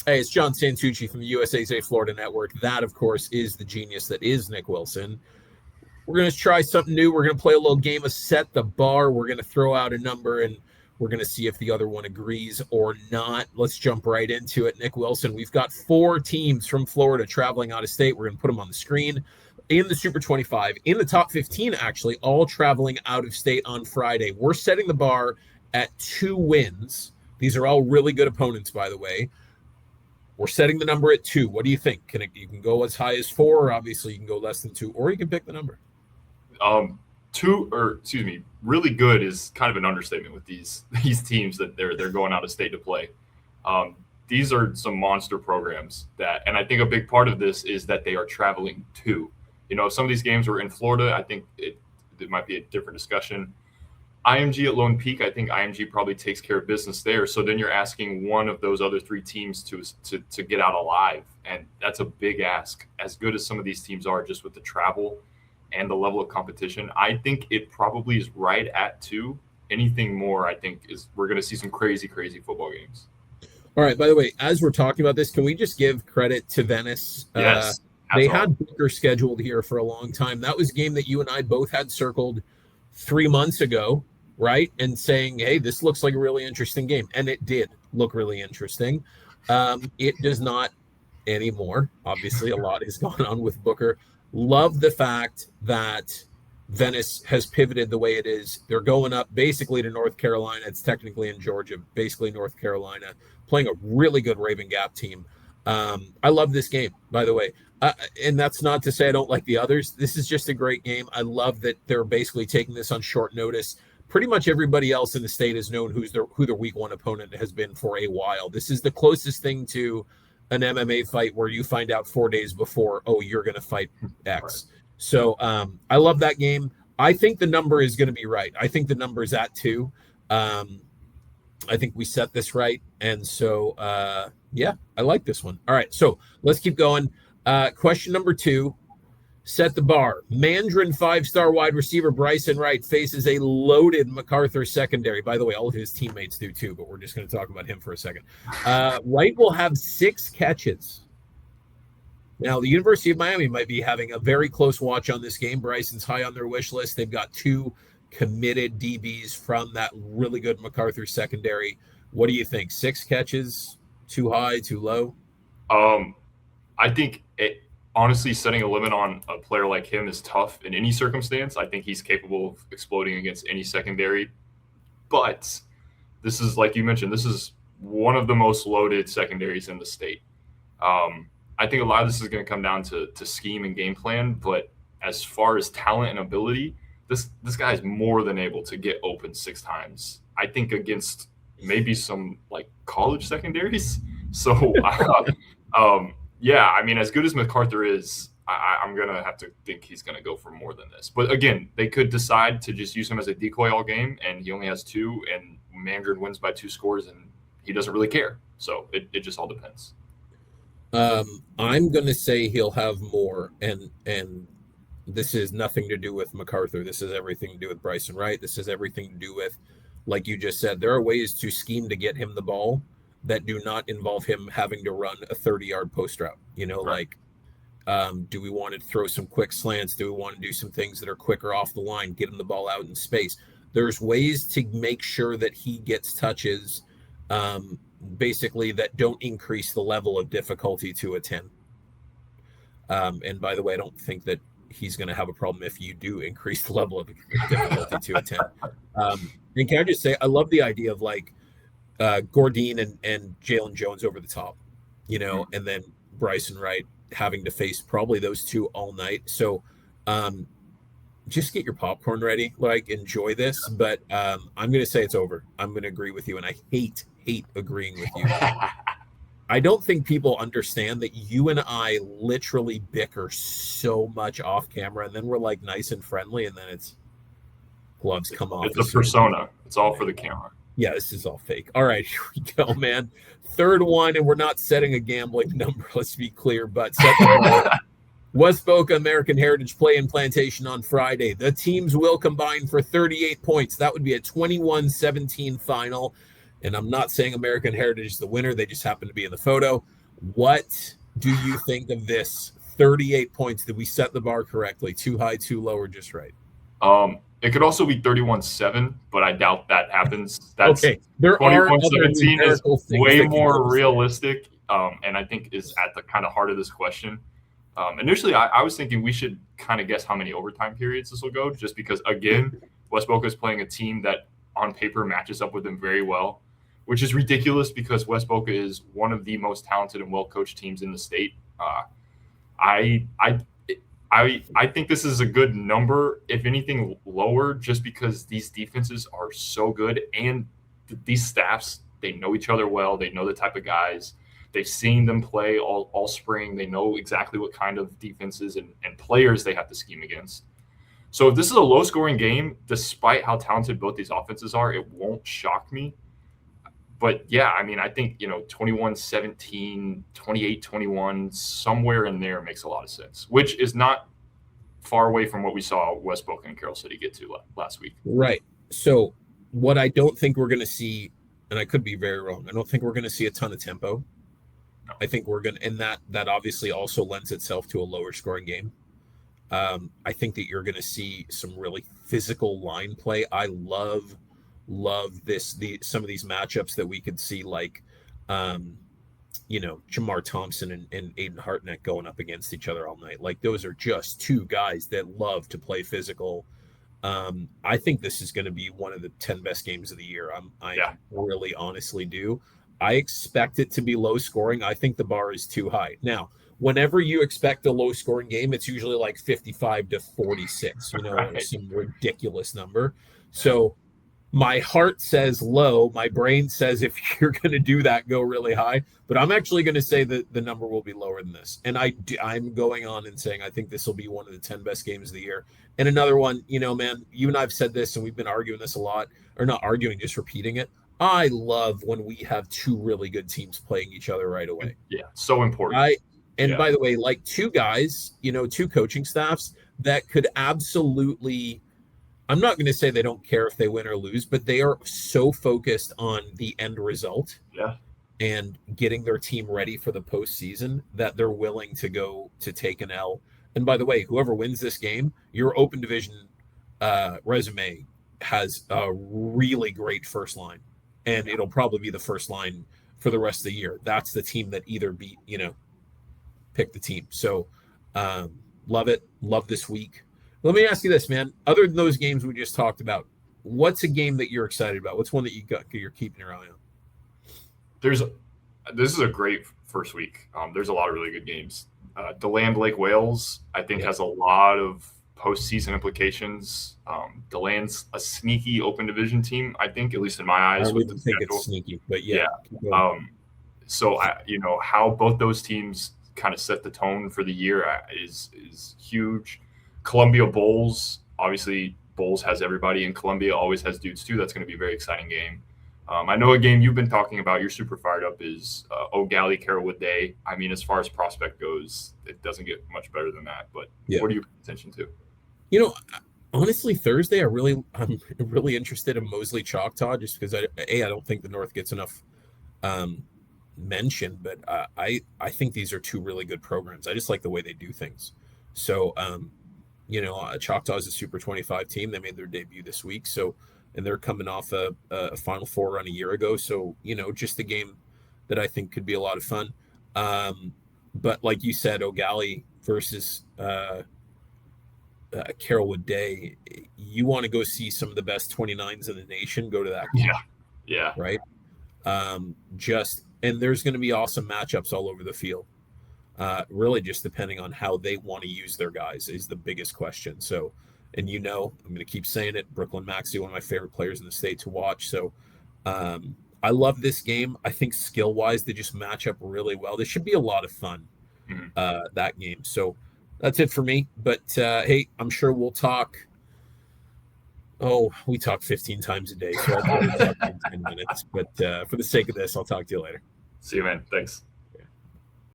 Hey, it's John Santucci from the USA's Florida Network. That, of course, is the genius that is Nick Wilson. We're going to try something new. We're going to play a little game of set the bar. We're going to throw out a number, and we're going to see if the other one agrees or not. Let's jump right into it. Nick Wilson, we've got 4 teams from Florida traveling out of state. We're going to put them on the screen in the Super 25, in the top 15, actually, all traveling out of state on Friday. We're setting the bar at 2 wins. These are all really good opponents, by the way. We're setting the number at 2. What do you think? You can go as high as 4, or obviously you can go less than 2, or you can pick the number. 2, really good is kind of an understatement with these teams that they're going out of state to play. These are some monster programs and I think a big part of this is that they are traveling to. Some of these games were in Florida. I think it might be a different discussion. IMG at Lone Peak, I think IMG probably takes care of business there. So then you're asking one of those other 3 teams to get out alive, and that's a big ask. As good as some of these teams are, just with the travel and the level of competition, I think it probably is right at 2. Anything more, I think, we're going to see some crazy, crazy football games. All right. By the way, as we're talking about this, can we just give credit to Venice? Yes. They had Booker scheduled here for a long time. That was a game that you and I both had circled 3 months ago. Right? And saying, hey, this looks like a really interesting game. And it did look really interesting. It does not anymore. Obviously, a lot has gone on with Booker. Love the fact that Venice has pivoted the way it is. They're going up basically to North Carolina. It's technically in Georgia, basically North Carolina, playing a really good Raven Gap team. I love this game, by the way. And that's not to say I don't like the others. This is just a great game. I love that they're basically taking this on short notice. Pretty much everybody else in the state has known who their week 1 opponent has been for a while. This is the closest thing to an MMA fight where you find out 4 days before, oh, you're going to fight X. Right. So I love that game. I think the number is going to be right. I think the number is at 2. I think we set this right. And so, yeah, I like this one. All right, so let's keep going. Question number 2. Set the bar. Mandarin 5-star wide receiver Bryson Wright faces a loaded McArthur secondary. By the way, all of his teammates do too, but we're just going to talk about him for a second. Wright will have 6 catches. Now, the University of Miami might be having a very close watch on this game. Bryson's high on their wish list. They've got 2 committed DBs from that really good McArthur secondary. What do you think? 6 catches? Too high? Too low? I think honestly, setting a limit on a player like him is tough in any circumstance. I think he's capable of exploding against any secondary. But this is, like you mentioned, this is one of the most loaded secondaries in the state. I think a lot of this is going to come down to scheme and game plan. But as far as talent and ability, this guy is more than able to get open 6 times. I think against maybe some like college secondaries. So, yeah, I mean, as good as McArthur is, I'm going to have to think he's going to go for more than this. But again, they could decide to just use him as a decoy all game, and he only has 2, and Mandarin wins by 2 scores, and he doesn't really care. So it just all depends. I'm going to say he'll have more, and this is nothing to do with McArthur. This is everything to do with Bryson Wright. This is everything to do with, like you just said, there are ways to scheme to get him the ball that do not involve him having to run a 30-yard post route. Right. Like, do we want to throw some quick slants? Do we want to do some things that are quicker off the line, get him the ball out in space? There's ways to make sure that he gets touches, basically, that don't increase the level of difficulty to a 10. And by the way, I don't think that he's going to have a problem if you do increase the level of difficulty to a 10. And can I just say, I love the idea of like, Gordine and Jalen Jones over the top, and then Bryson Wright having to face probably those 2 all night. So just get your popcorn ready, like enjoy this. But I'm going to say it's over. I'm going to agree with you. And I hate agreeing with you. I don't think people understand that you and I literally bicker so much off camera, and then we're like nice and friendly, and then it's gloves come off. It's a persona. It's all for the camera. Yeah, this is all fake. All right, here we go, man. 3rd one, and we're not setting a gambling number, let's be clear, but West Boca American Heritage play in Plantation on Friday. The teams will combine for 38 points. That would be a 21-17 final. And I'm not saying American Heritage is the winner. They just happen to be in the photo. What do you think of this? 38 points. Did we set the bar correctly? Too high, too low, or just right? It could also be 31-7, but I doubt that happens. That's Okay. There are other 21-17 is numerical things way that can more go. realistic, and I think is at the kind of heart of this question. Initially, I was thinking we should kind of guess how many overtime periods this will go, just because, again, West Boca is playing a team that on paper matches up with them very well, which is ridiculous because West Boca is one of the most talented and well-coached teams in the state. I think this is a good number, if anything lower, just because these defenses are so good and these staffs, they know each other well. They know the type of guys. They've seen them play all spring. They know exactly what kind of defenses and players they have to scheme against. So if this is a low-scoring game, despite how talented both these offenses are, it won't shock me. But, yeah, I mean, I think, 21-17, 28-21, somewhere in there makes a lot of sense, which is not far away from what we saw West Boca and Carroll City get to last week. Right. So what I don't think we're going to see, and I could be very wrong, I don't think we're going to see a ton of tempo. No. I think we're going to, and that obviously also lends itself to a lower scoring game. I think that you're going to see some really physical line play. I love some of these matchups that we could see, like Jamar Thompson and Aiden Hartnett going up against each other all night. Like, those are just two guys that love to play physical. I think this is going to be one of the 10 best games of the year. I really honestly do. I expect it to be low scoring. I think the bar is too high. Now, whenever you expect a low scoring game, it's usually like 55-46, Right. or some ridiculous number. So my heart says low. My brain says if you're going to do that, go really high. But I'm actually going to say that the number will be lower than this. And I'm going on and saying I think this will be one of the 10 best games of the year. And another one, man, you and I have said this, and we've been arguing this a lot, or not arguing, just repeating it. I love when we have two really good teams playing each other right away. Yeah, so important. By the way, like two guys, two coaching staffs that could absolutely, I'm not going to say they don't care if they win or lose, but they are so focused on the end result and getting their team ready for the postseason that they're willing to go to take an L. And by the way, whoever wins this game, your open division resume has a really great first line, and it'll probably be the first line for the rest of the year. That's the team that either beat, pick the team. So love it. Love this week. Let me ask you this, man. Other than those games we just talked about, what's a game that you're excited about? What's one that you're keeping your eye on? This is a great first week. There's a lot of really good games. DeLand Lake Wales, I think, has a lot of postseason implications. DeLand's a sneaky open division team, I think, at least in my eyes. I wouldn't think it's sneaky, but yeah. So how both those teams kind of set the tone for the year is huge. Columbia Bulls, obviously Bulls has everybody, and Columbia always has dudes too. That's going to be a very exciting game. I know a game you've been talking about, you're super fired up, is O'Galley Carrollwood Day. I mean, as far as prospect goes, it doesn't get much better than that. But what do you pay attention to? Honestly, Thursday, I'm really interested in Mosley Choctaw, just because I don't think the North gets enough mention, but I think these are two really good programs. I just like the way they do things. So Choctaw is a Super 25 team. They made their debut this week, and they're coming off a Final Four run a year ago. So, just a game that I think could be a lot of fun. But like you said, O'Galley versus Carrollwood Day, you want to go see some of the best 29s in the nation, go to that game. Yeah. Right? And there's going to be awesome matchups all over the field. Really just depending on how they want to use their guys is the biggest question. So, and I'm going to keep saying it, Brooklyn Maxey, one of my favorite players in the state to watch. So I love this game. I think skill-wise, they just match up really well. This should be a lot of fun, that game. So that's it for me. But, hey, I'm sure we'll talk. Oh, we talk 15 times a day, so I'll probably talk in 10 minutes. But for the sake of this, I'll talk to you later. See you, man. Thanks.